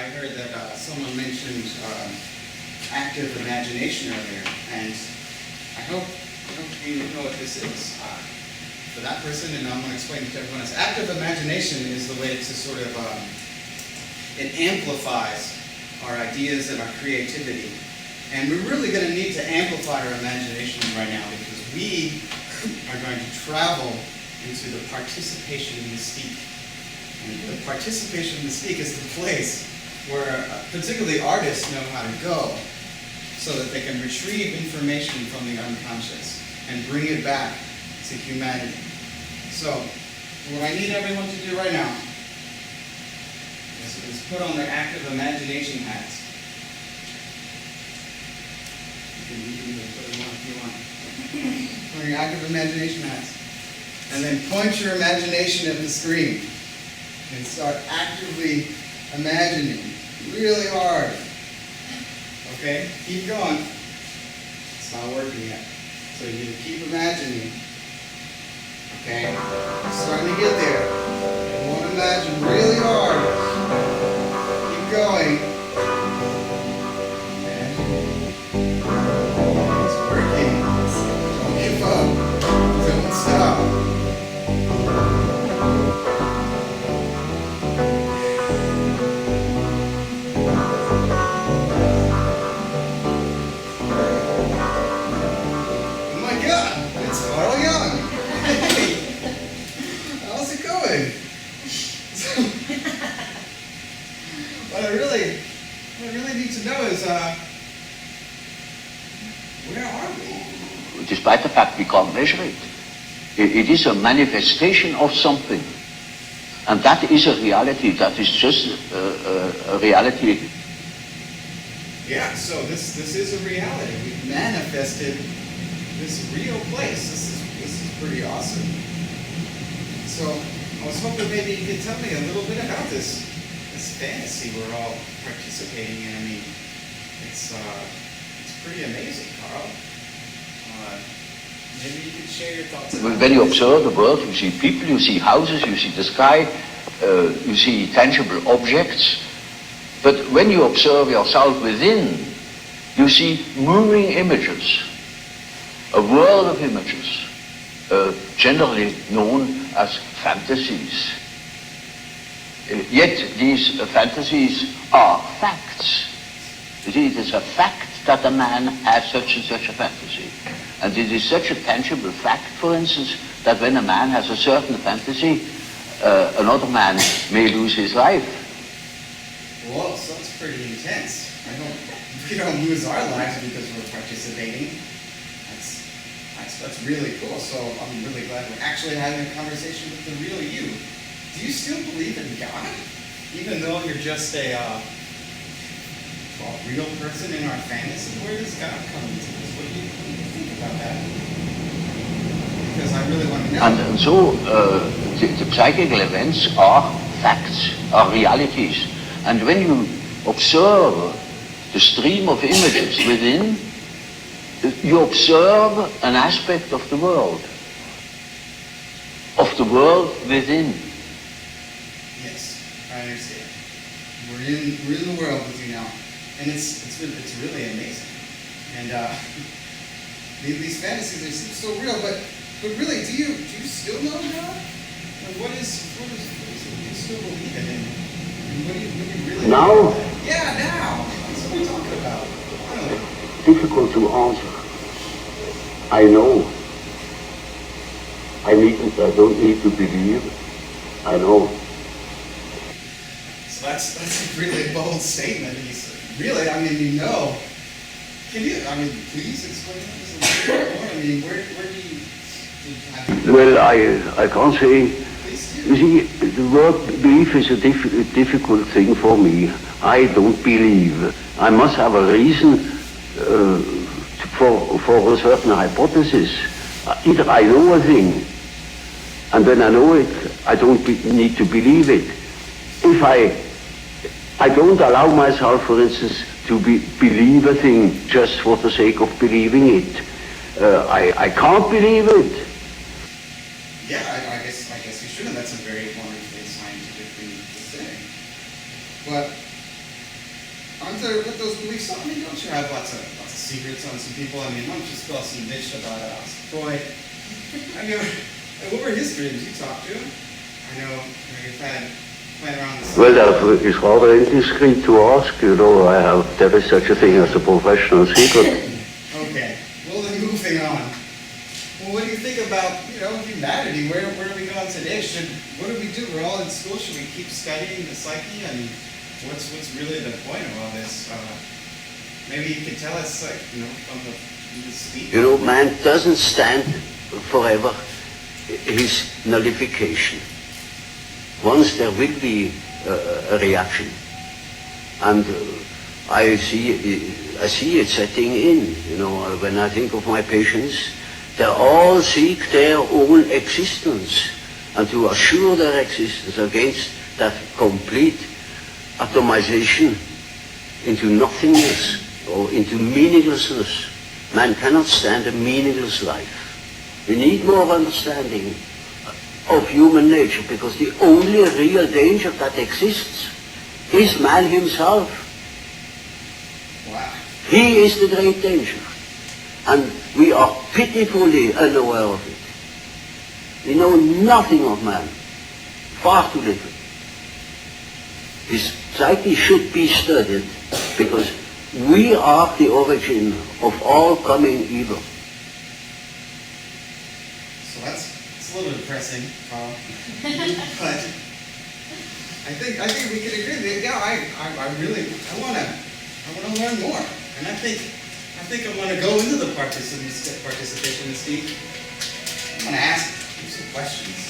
I heard that someone mentioned active imagination earlier, and I hope you know what this is. For that person, and I'm going to explain it to everyone else. Active imagination is the way to sort of, it amplifies our ideas and our creativity. And we're really going to need to amplify our imagination right now, because we are going to travel into the participation mystique. And the participation mystique is the place where particularly artists know how to go so that they can retrieve information from the unconscious and bring it back to humanity. So, what I need everyone to do right now is put on their active imagination hats. You can put them on if you want. Put on your active imagination hats. And then point your imagination at the screen. And start actively imagining really hard. Okay? Keep going. It's not working yet. So you keep imagining. Okay? Starting to get there. You want to imagine really hard. Keep going. It's working. Don't give up. Don't stop. What I really need to know is, where are we? Despite the fact we can't measure it, it is a manifestation of something. And that is a reality, that is just a reality. Yeah, so this is a reality. We've manifested this real place. This is pretty awesome. So I was hoping maybe you could tell me a little bit about this fantasy we're all participating in. I mean, it's pretty amazing, Carl. Maybe you could share your thoughts. When you observe the world, you see people, you see houses, you see the sky, you see tangible objects. But when you observe yourself within, you see moving images, a world of images, generally known as fantasies. Yet these fantasies are facts. You see, it is a fact that a man has such and such a fantasy. And it is such a tangible fact, for instance, that when a man has a certain fantasy, another man may lose his life. Whoa, so that's pretty intense. We don't lose our lives because we're participating. That's really cool. So I'm really glad we're actually having a conversation with the real you. Do you still believe in God? Even though you're just a real person in our fantasy? Where does God come into this? What do you think about that? Because I really want to know. And so the psychical events are facts, are realities. And when you observe the stream of images within, you observe an aspect of the world within. Yes, I understand. We're in the world with you now, and it's really amazing. And these fantasies, they seem so real, but really, do you still know God? Like, what is it you still believe in? And what do you really now? Yeah, now. That's what we're talking about. Difficult to answer. I know. I don't need to believe. I know. So that's a really bold statement. Really, I mean, you know. Can you, please explain this a little bit more? I mean, where do you have... Well, I can't say. Please do. You see, the word belief is a difficult thing for me. I don't believe. I must have a reason for a certain hypothesis. Either I know a thing, and when I know it, I don't need to believe it. If I don't allow myself, for instance, to believe a thing just for the sake of believing it. I can't believe it. Yeah, I guess you shouldn't. That's a very wonderfully scientific thing to say. But with those beliefs, I mean, don't you have lots of secrets on some people? I mean, why don't you spill some dish about Freud? I mean, what were his dreams? You talked to him. I know you've had playing around the Well, that is rather indiscreet to ask. You know, there is such a thing as a professional secret. Okay. Well, then moving on. Well, what do you think about, humanity? Where are we going today? What do we do? We're all in school. Should we keep studying the psyche? And what's really the point of all this? Maybe you could tell us, from the speech. You know, man doesn't stand forever his nullification. Once there will be a reaction, and I see it setting in. When I think of my patients, they all seek their own existence, and to assure their existence against that complete atomization into nothingness or into meaninglessness. Man cannot stand a meaningless life. We need more understanding of human nature, because the only real danger that exists is man himself. Wow. He is the great danger. And we are pitifully unaware of it. We know nothing of man. Far too little. His psyche should be studied, because we are the origin of all coming evil. So it's a little depressing, Carl. But I think we could agree that, I want to learn more. And I think I want to go into the participation in Steve. I want to ask you some questions.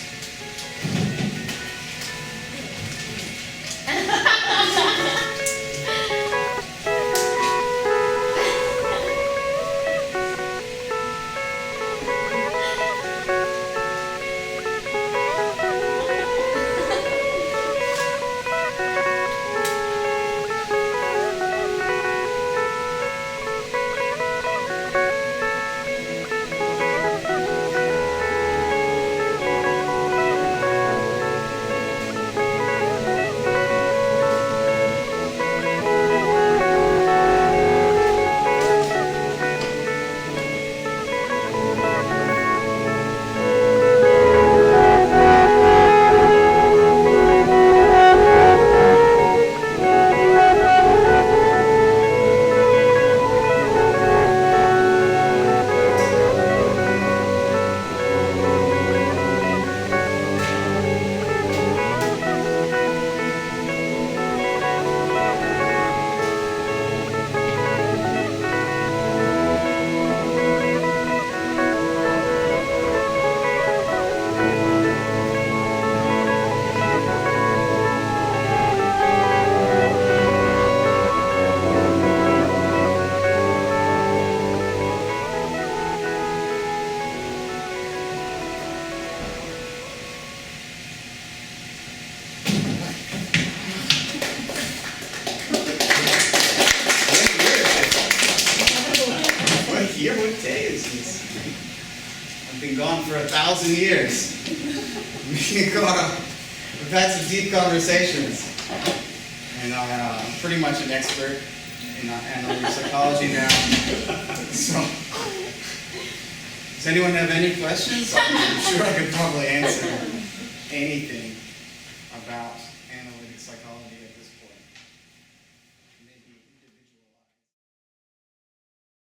What day is this? I've been gone for 1,000 years. We've had some deep conversations. And I'm pretty much an expert in analytic psychology now. So, does anyone have any questions? I'm sure I could probably answer anything about analytic psychology.